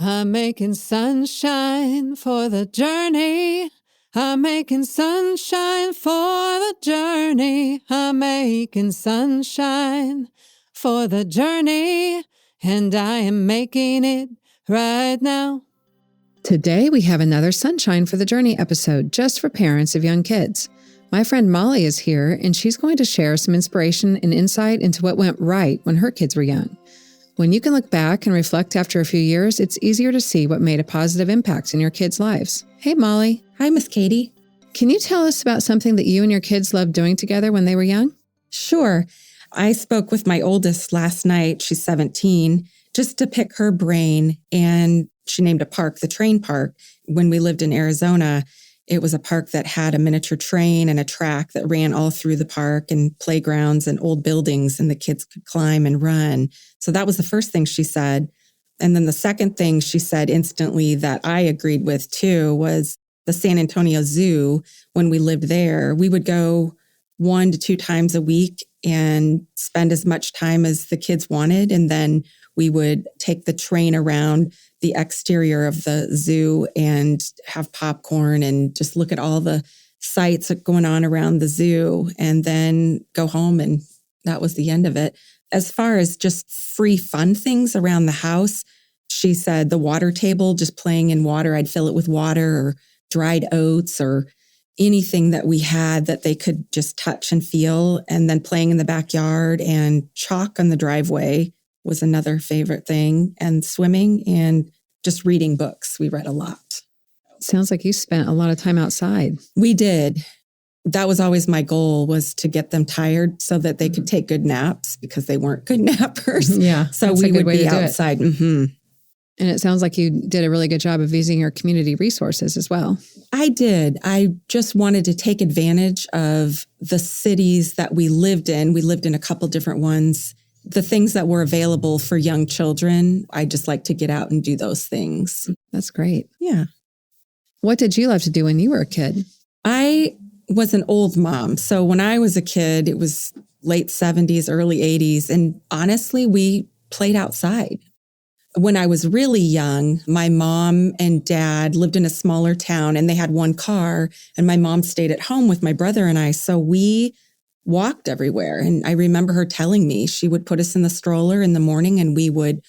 I'm making sunshine for the journey. I'm making sunshine for the journey. I'm making sunshine for the journey. And I am making it right now. Today, we have another Sunshine for the Journey episode just for parents of young kids. My friend Molly is here, and she's going to share some inspiration and insight into what went right when her kids were young. When you can look back and reflect after a few years, it's easier to see what made a positive impact in your kids' lives. Hey, Molly. Hi, Miss Katie. Can you tell us about something that you and your kids loved doing together when they were young? Sure. I spoke with my oldest last night. She's 17, just to pick her brain. And she named a park, the Train Park. When we lived in Arizona, it was a park that had a miniature train and a track that ran all through the park and playgrounds and old buildings, and the kids could climb and run. So that was the first thing she said. And then the second thing she said instantly that I agreed with too was the San Antonio Zoo. When we lived there, we would go 1 to 2 times a week and spend as much time as the kids wanted. And then we would take the train around the exterior of the zoo and have popcorn and just look at all the sights going on around the zoo and then go home. And that was the end of it. As far as just free fun things around the house, she said the water table, just playing in water, I'd fill it with water or dried oats or anything that we had that they could just touch and feel. And then playing in the backyard, and chalk on the driveway was another favorite thing, and swimming and just reading books. We read a lot. Sounds like you spent a lot of time outside. We did. That was always my goal, was to get them tired so that they could take good naps, because they weren't good nappers. Yeah. So we would be outside. Mm-hmm. And it sounds like you did a really good job of using your community resources as well. I did. I just wanted to take advantage of the cities that we lived in. We lived in a couple different ones. The things that were available for young children, I just like to get out and do those things. That's great. Yeah. What did you love to do when you were a kid? I was an old mom. So when I was a kid, it was late 70s, early 80s. And honestly, we played outside. When I was really young, my mom and dad lived in a smaller town and they had one car, and my mom stayed at home with my brother and I. So we walked everywhere. And I remember her telling me she would put us in the stroller in the morning and we would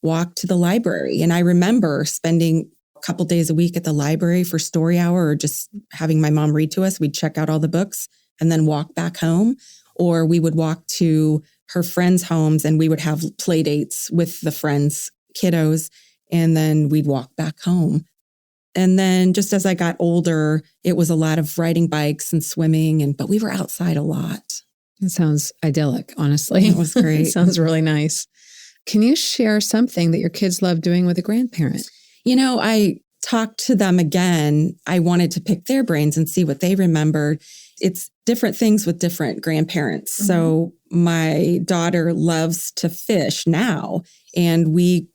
walk to the library. And I remember spending a couple days a week at the library for story hour, or just having my mom read to us. We'd check out all the books and then walk back home. Or we would walk to her friends' homes and we would have play dates with the friends' kiddos, and then we'd walk back home. And then just as I got older, it was a lot of riding bikes and swimming, but we were outside a lot. It sounds idyllic, honestly. It was great. It sounds really nice. Can you share something that your kids love doing with a grandparent? You know, I talked to them again. I wanted to pick their brains and see what they remembered. It's different things with different grandparents. Mm-hmm. So my daughter loves to fish now, and we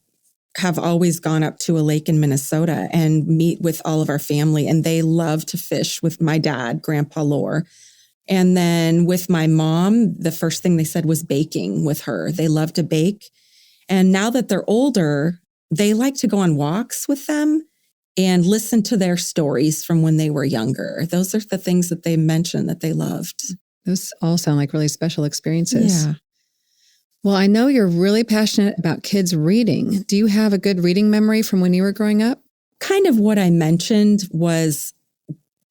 have always gone up to a lake in Minnesota and meet with all of our family. And they love to fish with my dad, Grandpa Lore. And then with my mom, the first thing they said was baking with her. They love to bake. And now that they're older, they like to go on walks with them and listen to their stories from when they were younger. Those are the things that they mentioned that they loved. Those all sound like really special experiences. Yeah. Well, I know you're really passionate about kids reading. Do you have a good reading memory from when you were growing up? Kind of what I mentioned was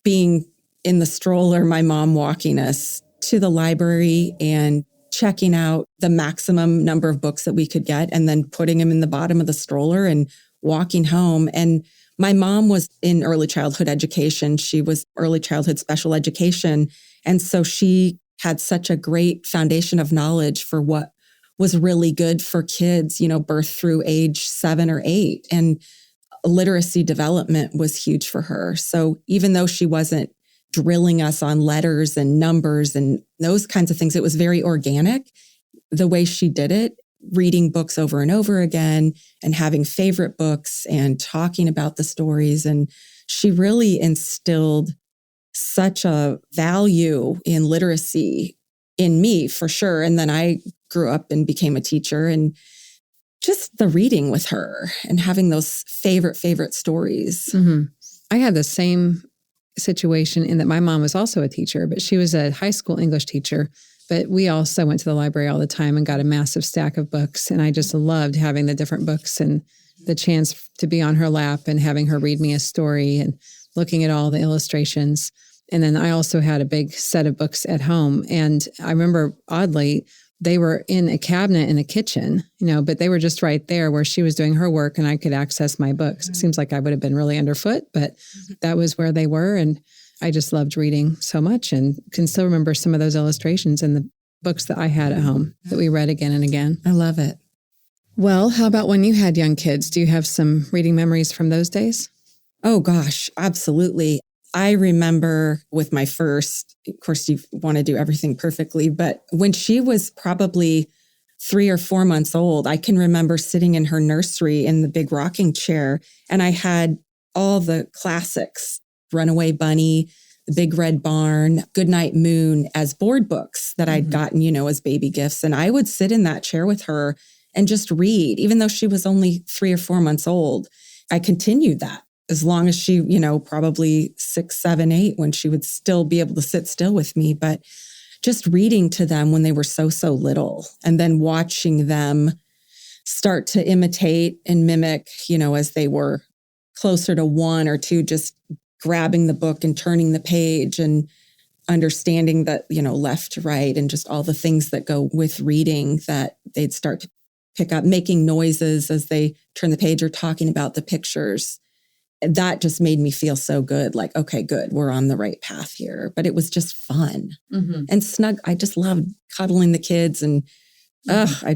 being in the stroller, my mom walking us to the library and checking out the maximum number of books that we could get, and then putting them in the bottom of the stroller and walking home. And my mom was in early childhood education. She was early childhood special education. And so she had such a great foundation of knowledge for what was really good for kids, birth through age 7 or 8. And literacy development was huge for her. So even though she wasn't drilling us on letters and numbers and those kinds of things, it was very organic, the way she did it, reading books over and over again and having favorite books and talking about the stories. And she really instilled such a value in literacy in me, for sure. And then I grew up and became a teacher, and just the reading with her and having those favorite stories. Mm-hmm. I had the same situation in that my mom was also a teacher, but she was a high school English teacher. But we also went to the library all the time and got a massive stack of books. And I just loved having the different books and the chance to be on her lap and having her read me a story and looking at all the illustrations. And then I also had a big set of books at home. And I remember, oddly, they were in a cabinet in the kitchen, but they were just right there where she was doing her work and I could access my books. It seems like I would have been really underfoot, but that was where they were. And I just loved reading so much and can still remember some of those illustrations in the books that I had at home that we read again and again. I love it. Well, how about when you had young kids? Do you have some reading memories from those days? Oh, gosh, absolutely. I remember with my first, of course, you want to do everything perfectly, but when she was probably 3 or 4 months old, I can remember sitting in her nursery in the big rocking chair, and I had all the classics, Runaway Bunny, The Big Red Barn, Goodnight Moon as board books that I'd gotten, as baby gifts. And I would sit in that chair with her and just read, even though she was only 3 or 4 months old. I continued that as long as she, probably 6, 7, 8, when she would still be able to sit still with me. But just reading to them when they were so little, and then watching them start to imitate and mimic, as they were closer to 1 or 2, just grabbing the book and turning the page and understanding that, left to right and just all the things that go with reading, that they'd start to pick up, making noises as they turn the page or talking about the pictures. That just made me feel so good. Like, okay, good. We're on the right path here. But it was just fun and snug. I just loved cuddling the kids and I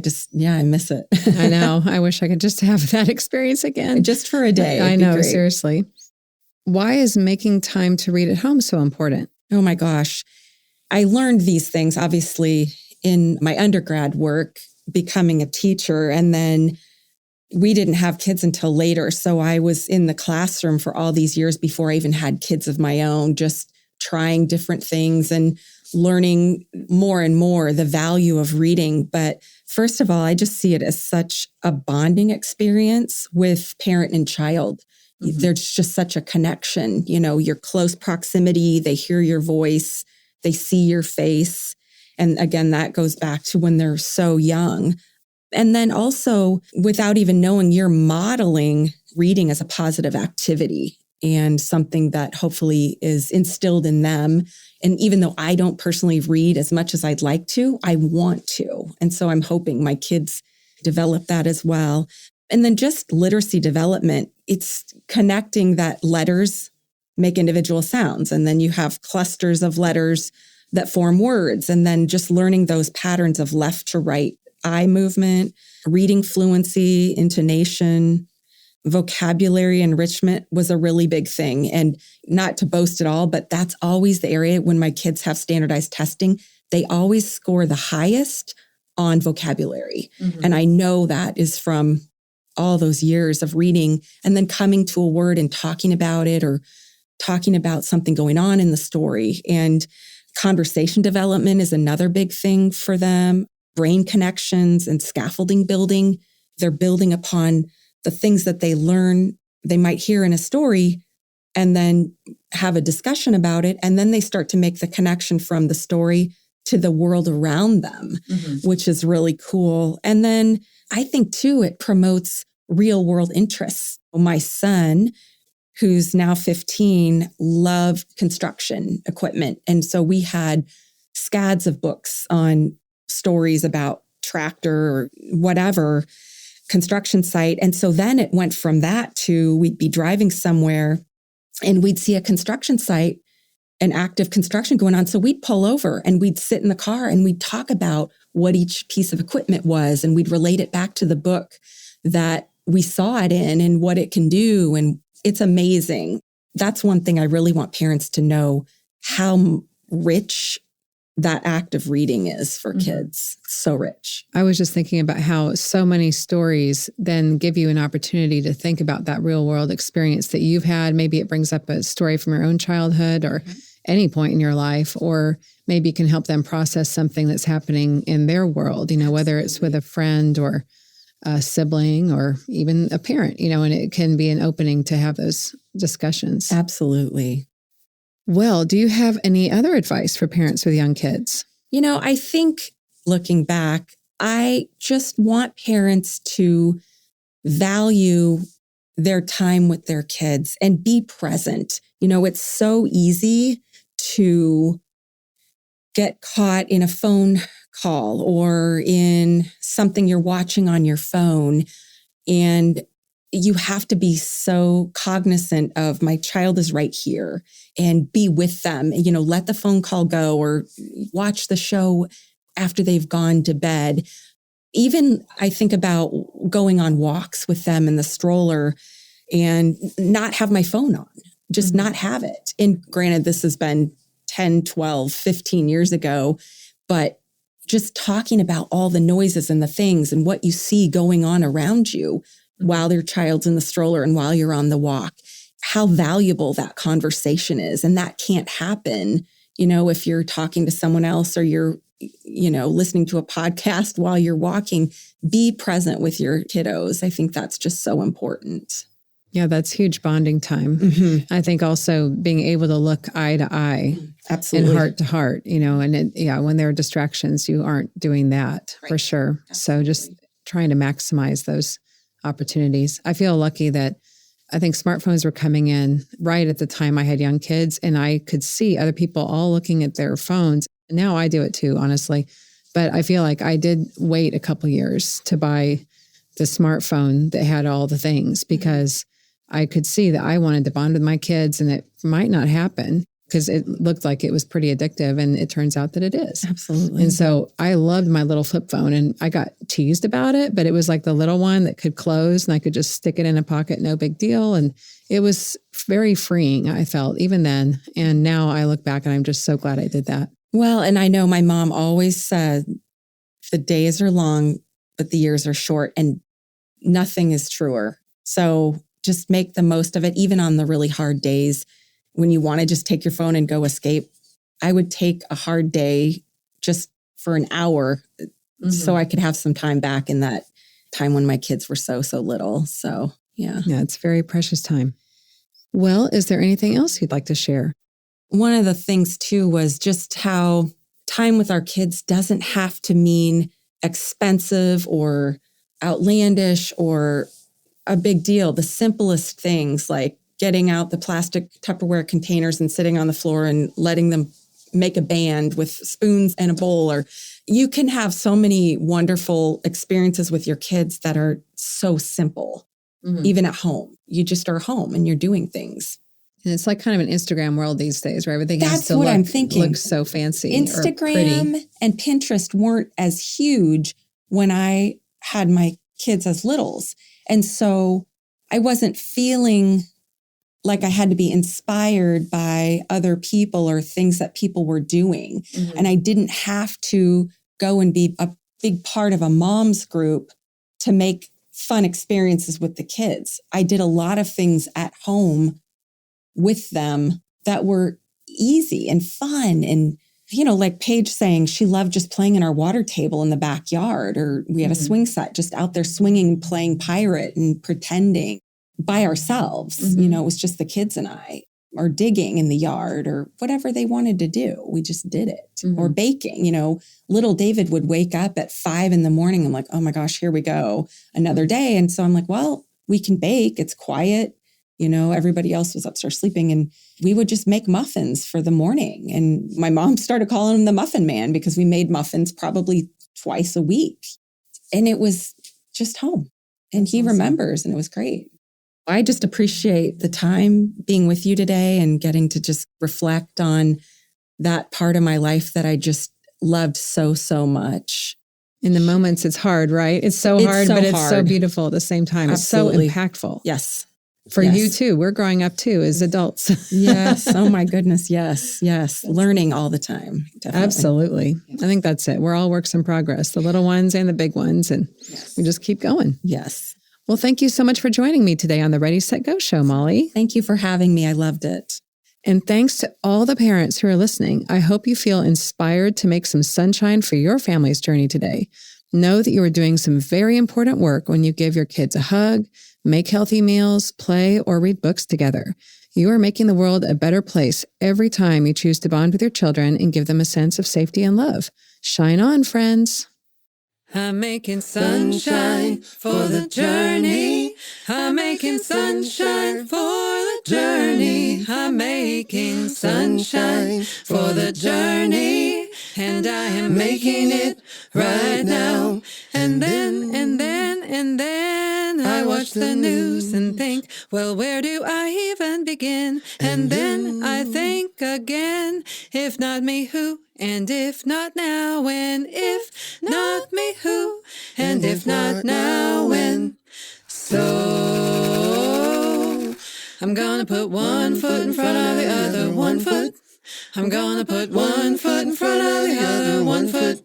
miss it. I know. I wish I could just have that experience again. Just for a day. I know, seriously. Why is making time to read at home so important? Oh my gosh. I learned these things, obviously, in my undergrad work, becoming a teacher. And then we didn't have kids until later. So I was in the classroom for all these years before I even had kids of my own, just trying different things and learning more and more the value of reading. But first of all, I just see it as such a bonding experience with parent and child. There's just such a connection, your close proximity, they hear your voice, they see your face. And again, that goes back to when they're so young. And then also, without even knowing, you're modeling reading as a positive activity and something that hopefully is instilled in them. And even though I don't personally read as much as I'd like to, I want to. And so I'm hoping my kids develop that as well. And then just literacy development, it's connecting that letters make individual sounds. And then you have clusters of letters that form words. And then just learning those patterns of left to right eye movement, reading fluency, intonation, vocabulary enrichment was a really big thing. And not to boast at all, but that's always the area when my kids have standardized testing, they always score the highest on vocabulary. And I know that is from all those years of reading and then coming to a word and talking about it or talking about something going on in the story. And conversation development is another big thing for them. Brain connections and scaffolding building. They're building upon the things that they learn, they might hear in a story and then have a discussion about it. And then they start to make the connection from the story to the world around them, which is really cool. And then I think too, it promotes real world interests. My son, who's now 15, loved construction equipment. And so we had scads of books on stories about tractor or whatever construction site. And so then it went from that to we'd be driving somewhere and we'd see a construction site, an active construction going on. So we'd pull over and we'd sit in the car and we'd talk about what each piece of equipment was. And we'd relate it back to the book that we saw it in and what it can do. And it's amazing. That's one thing I really want parents to know, how rich that act of reading is for kids. So rich. I was just thinking about how so many stories then give you an opportunity to think about that real world experience that you've had. Maybe it brings up a story from your own childhood or any point in your life, or maybe it can help them process something that's happening in their world, whether it's with a friend or a sibling or even a parent, and it can be an opening to have those discussions. Absolutely. Well, do you have any other advice for parents with young kids? I think looking back, I just want parents to value their time with their kids and be present. It's so easy to get caught in a phone call or in something you're watching on your phone. And you have to be so cognizant of my child is right here and be with them, let the phone call go or watch the show after they've gone to bed. Even I think about going on walks with them in the stroller and not have my phone on, just not have it. And granted, this has been 10, 12, 15 years ago, but just talking about all the noises and the things and what you see going on around you while your child's in the stroller and while you're on the walk, how valuable that conversation is. And that can't happen, if you're talking to someone else or you're, listening to a podcast while you're walking. Be present with your kiddos. I think that's just so important. Yeah, that's huge bonding time. I think also being able to look eye to eye, absolutely, and heart to heart, and when there are distractions, you aren't doing that for sure. Absolutely. So just trying to maximize those opportunities. I feel lucky that I think smartphones were coming in right at the time I had young kids, and I could see other people all looking at their phones. Now I do it too, honestly. But I feel like I did wait a couple years to buy the smartphone that had all the things because I could see that I wanted to bond with my kids and it might not happen because it looked like it was pretty addictive, and it turns out that it is. Absolutely. And so I loved my little flip phone, and I got teased about it, but it was like the little one that could close and I could just stick it in a pocket, no big deal. And it was very freeing, I felt, even then. And now I look back and I'm just so glad I did that. Well, and I know my mom always said, the days are long, but the years are short, and nothing is truer. So just make the most of it, even on the really hard days when you want to just take your phone and go escape. I would take a hard day just for an hour so I could have some time back in that time when my kids were so little. So, yeah. Yeah, it's very precious time. Well, is there anything else you'd like to share? One of the things too was just how time with our kids doesn't have to mean expensive or outlandish or a big deal. The simplest things like getting out the plastic Tupperware containers and sitting on the floor and letting them make a band with spoons and a bowl. Or you can have so many wonderful experiences with your kids that are so simple, even at home. You just are home and you're doing things. And it's like kind of an Instagram world these days, where everything has to I'm thinking. Look so fancy. Instagram and Pinterest weren't as huge when I had my kids as littles. And so I wasn't feeling like I had to be inspired by other people or things that people were doing. And I didn't have to go and be a big part of a mom's group to make fun experiences with the kids. I did a lot of things at home with them that were easy and fun. And, like Paige saying she loved just playing in our water table in the backyard, or we had a swing set just out there swinging, playing pirate and pretending by ourselves. It was just the kids and I, or digging in the yard or whatever they wanted to do. We just did it. Or baking, little David would wake up at 5 a.m. I'm like, oh my gosh, here we go. Another day. And so I'm like, well, we can bake. It's quiet. Everybody else was upstairs sleeping, and we would just make muffins for the morning. And my mom started calling him the Muffin Man because we made muffins probably twice a week. And it was just home. And he remembers, and it was great. I just appreciate the time being with you today and getting to just reflect on that part of my life that I just loved so much. In the moments, it's hard, right? It's so hard, but it's so beautiful at the same time. Absolutely. It's so impactful. Yes. For you too. We're growing up too as adults. Yes. Oh my goodness. Yes. Learning all the time. Definitely. Absolutely. I think that's it. We're all works in progress, the little ones and the big ones, and we just keep going. Yes. Well, thank you so much for joining me today on the Ready, Set, Go show, Molly. Thank you for having me. I loved it. And thanks to all the parents who are listening. I hope you feel inspired to make some sunshine for your family's journey today. Know that you are doing some very important work when you give your kids a hug, make healthy meals, play, or read books together. You are making the world a better place every time you choose to bond with your children and give them a sense of safety and love. Shine on, friends. I'm making sunshine for the journey. I'm making sunshine for the journey. I'm making sunshine for the journey. And I am making it right now. And then I watch the news and think, well, where do I even begin? And then I think again, if not me, who? And if not now, when? If not me, who? And if not now, when? So I'm gonna put one foot in front of the other, 1 foot. I'm gonna put 1 foot in front of the other, 1 foot.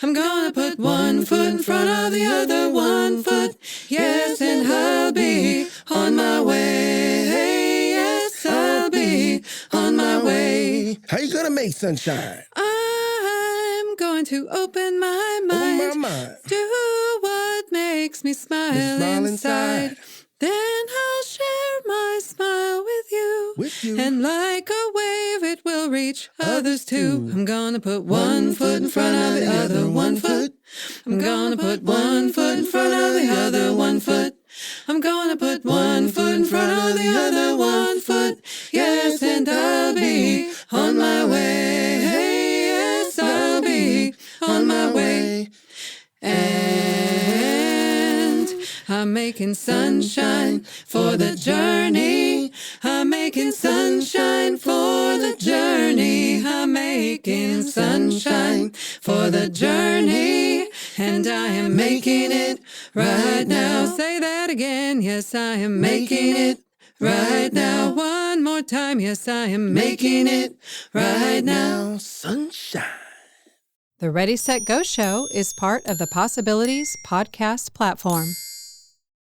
I'm gonna put 1 foot in front of the other, 1 foot. Yes, and I'll be on my way. Yes, I'll be on my way. How you gonna make sunshine? I'm going to open my mind. Do what makes me smile inside. Then I'll share my smile with you. And like a wave, it will reach others too. I'm gonna put 1 foot in front of the other, 1 foot. I'm gonna put 1 foot in front of the other, 1 foot. I'm gonna put 1 foot in front of the other, 1 foot. Yes, and I'll be on my way. Yes, I'll be on my way. And I'm making sunshine for the journey. I'm making sunshine for the journey. I'm making sunshine for the journey. And I am making it right now. Say that again. Yes, I am making it right now. One more time. Yes, I am making it right now. Sunshine. The Ready, Set, Go show is part of the Possibilities podcast platform.